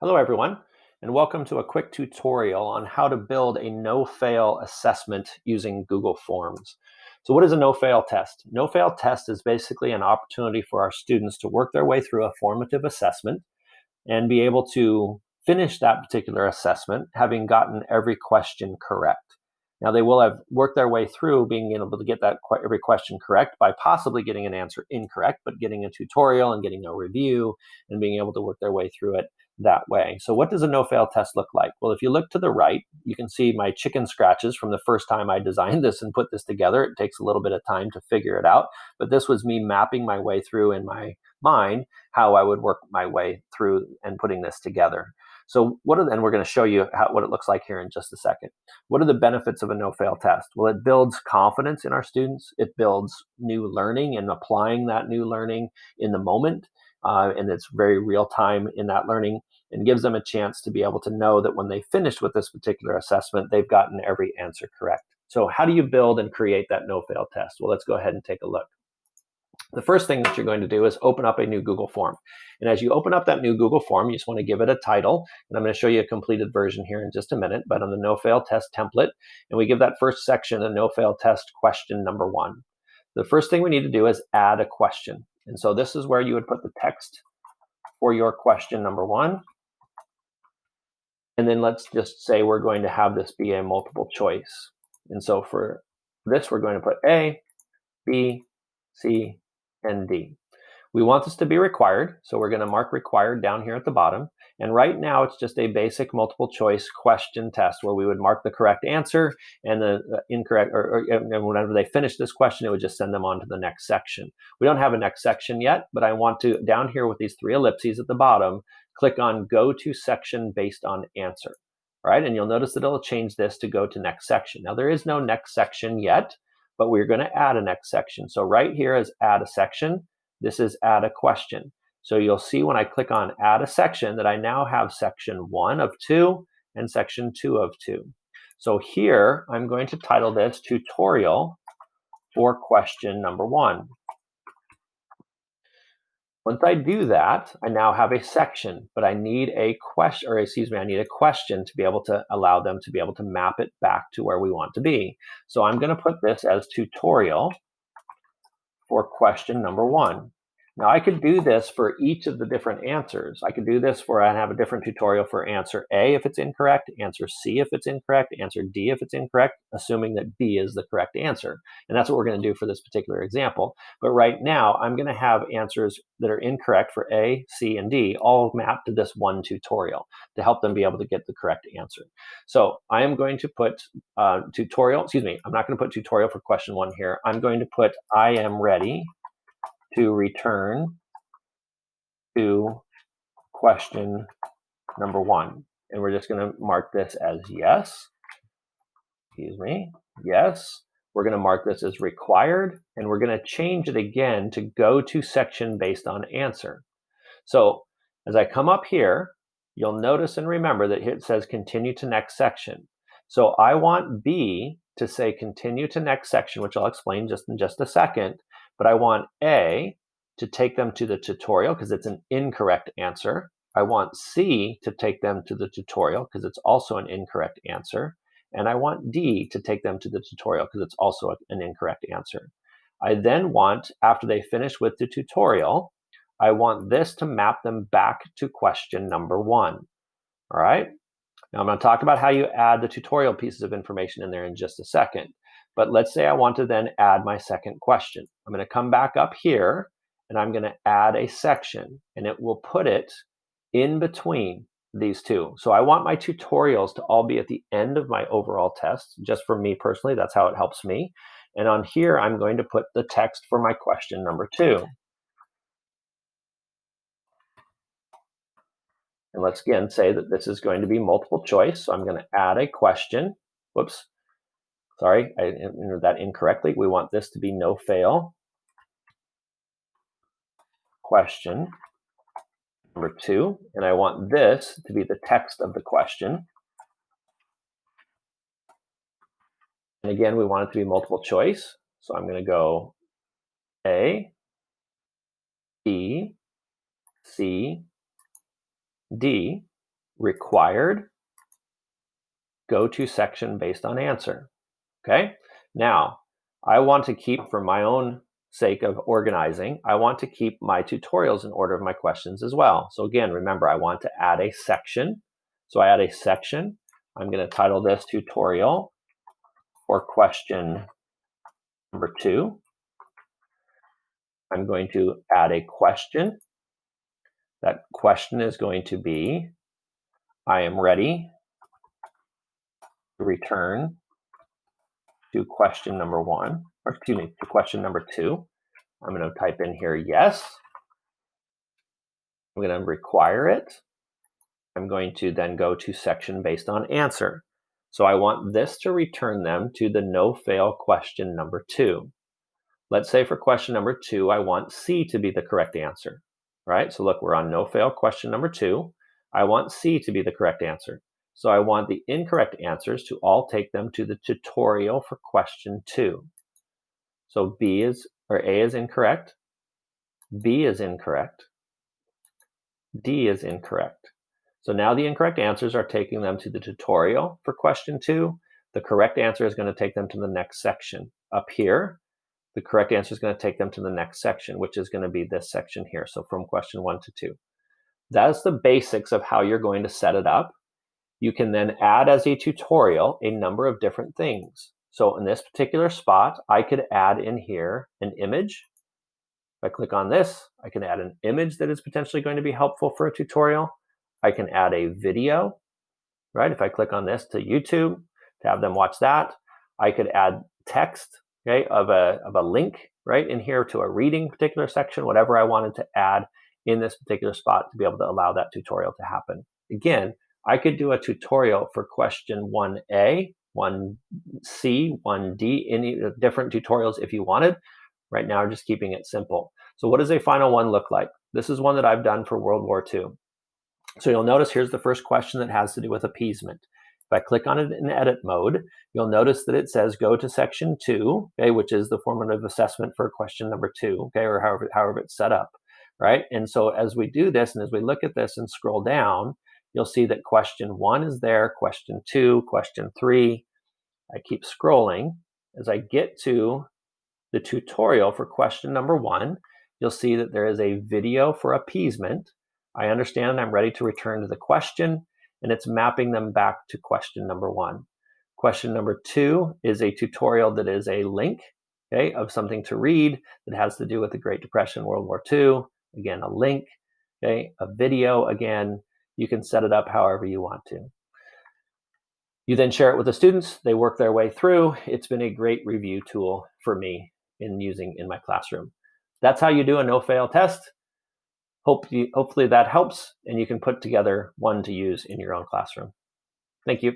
Hello everyone, and welcome to a quick tutorial on how to build a no-fail assessment using Google Forms. So what is a no-fail test? No-fail test is basically an opportunity for our students to work their way through a formative assessment and be able to finish that particular assessment having gotten every question correct. Now, they will have worked their way through being able to get that every question correct by possibly getting an answer incorrect, but getting a tutorial and getting a review and being able to work their way through it that way. So what does a no-fail test look like? Well, if you look to the right, you can see my chicken scratches from the first time I designed this and put this together. It takes a little bit of time to figure it out, but this was me mapping my way through in my mind how I would work my way through and putting this together. So and we're going to show you what it looks like here in just a second. What are the benefits of a no-fail test? Well, it builds confidence in our students. It builds new learning and applying that new learning in the moment. And it's very real time in that learning, and gives them a chance to be able to know that when they finish with this particular assessment, they've gotten every answer correct. So how do you build and create that no-fail test? Well, let's go ahead and take a look. The first thing that you're going to do is open up a new Google form. And as you open up that new Google form, you just want to give it a title. And I'm going to show you a completed version here in just a minute, but on the no-fail test template, and we give that first section a no-fail test question number 1. The first thing we need to do is add a question. And so this is where you would put the text for your question number 1. And then let's just say we're going to have this be a multiple choice. And so for this, we're going to put A, B, C, and D. We want this to be required, so we're going to mark required down here at the bottom. And right now, it's just a basic multiple choice question test where we would mark the correct answer and the incorrect, and whenever they finish this question, it would just send them on to the next section. We don't have a next section yet, but I want to, down here with these 3 ellipses at the bottom, click on Go to Section Based on Answer. All right, and you'll notice that it'll change this to Go to Next Section. Now, there is no next section yet, but we're going to add a next section. So right here is Add a Section. This is Add a Question. So you'll see when I click on Add a Section that I now have section 1 of 2 and section 2 of 2. So here I'm going to title this Tutorial for Question number 1. Once I do that, I now have a section, but I need a question, I need a question to be able to allow them to be able to map it back to where we want to be. So I'm going to put this as Tutorial for question number 1. Now I could do this for each of the different answers. I could do this for, I have a different tutorial for answer A if it's incorrect, answer C if it's incorrect, answer D if it's incorrect, assuming that B is the correct answer. And that's what we're going to do for this particular example. But right now, I'm going to have answers that are incorrect for A, C, and D all mapped to this one tutorial to help them be able to get the correct answer. So I am going to put I'm not going to put tutorial for question 1 here. I'm going to put I am ready to return to question number 1. And we're just going to mark this as yes. Yes. We're going to mark this as required, and we're going to change it again to Go to Section Based on Answer. So as I come up here, you'll notice and remember that it says Continue to Next Section. So I want B to say Continue to Next Section, which I'll explain just in just a second. But I want A to take them to the tutorial because it's an incorrect answer. I want C to take them to the tutorial because it's also an incorrect answer. And I want D to take them to the tutorial because it's also an incorrect answer. I then want, after they finish with the tutorial, I want this to map them back to question number 1. All right. Now I'm going to talk about how you add the tutorial pieces of information in there in just a second. But let's say I want to then add my second question. I'm going to come back up here and I'm going to add a section, and it will put it in between these two. So I want my tutorials to all be at the end of my overall test. Just for me personally, that's how it helps me. And on here, I'm going to put the text for my question number 2. And let's again say that this is going to be multiple choice. So I'm going to add a question. Whoops. Sorry, I entered that incorrectly. We want this to be no fail. Question number 2. And I want this to be the text of the question. And again, we want it to be multiple choice. So I'm going to go A, B, C, D. required, go to section based on answer. Okay, now I want to keep, for my own sake of organizing, I want to keep my tutorials in order of my questions as well. So again, remember, I want to add a section. So I add a section. I'm going to title this tutorial for question number 2. I'm going to add a question. That question is going to be, I am ready to return to question number 1, or excuse me, to question number 2. I'm going to type in here, yes. I'm going to require it. I'm going to then go to section based on answer. So I want this to return them to the no-fail question number 2. Let's say for question number 2, I want C to be the correct answer, right? So look, we're on no-fail question number 2. I want C to be the correct answer. So I want the incorrect answers to all take them to the tutorial for question 2. So A is incorrect, B is incorrect, D is incorrect. So now the incorrect answers are taking them to the tutorial for question 2. The correct answer is going to take them to the next section. Up here, the correct answer is going to take them to the next section, which is going to be this section here. So from question 1 to 2. That's the basics of how you're going to set it up. You can then add as a tutorial a number of different things. So in this particular spot, I could add in here an image. If I click on this, I can add an image that is potentially going to be helpful for a tutorial. I can add a video, right? If I click on this to YouTube to have them watch that, I could add text, okay, of a link right in here to a reading particular section, whatever I wanted to add in this particular spot to be able to allow that tutorial to happen. Again, I could do a tutorial for question 1A, 1C, 1D, any different tutorials if you wanted. Right now, we're just keeping it simple. So what does a final one look like? This is one that I've done for World War II. So you'll notice here's the first question that has to do with appeasement. If I click on it in edit mode, you'll notice that it says go to section 2, okay, which is the formative assessment for question number 2, okay, or however it's set up, right? And so as we do this and as we look at this and scroll down, you'll see that question 1 is there, question 2, question 3. I keep scrolling. As I get to the tutorial for question number 1, you'll see that there is a video for appeasement. I understand and I'm ready to return to the question, and it's mapping them back to question number 1. Question number 2 is a tutorial that is a link, okay, of something to read that has to do with the Great Depression, World War II. Again, a link, okay, a video again. You can set it up however you want to. You then share it with the students. They work their way through. It's been a great review tool for me in using in my classroom. That's how you do a no-fail test. Hopefully that helps and you can put together one to use in your own classroom. Thank you.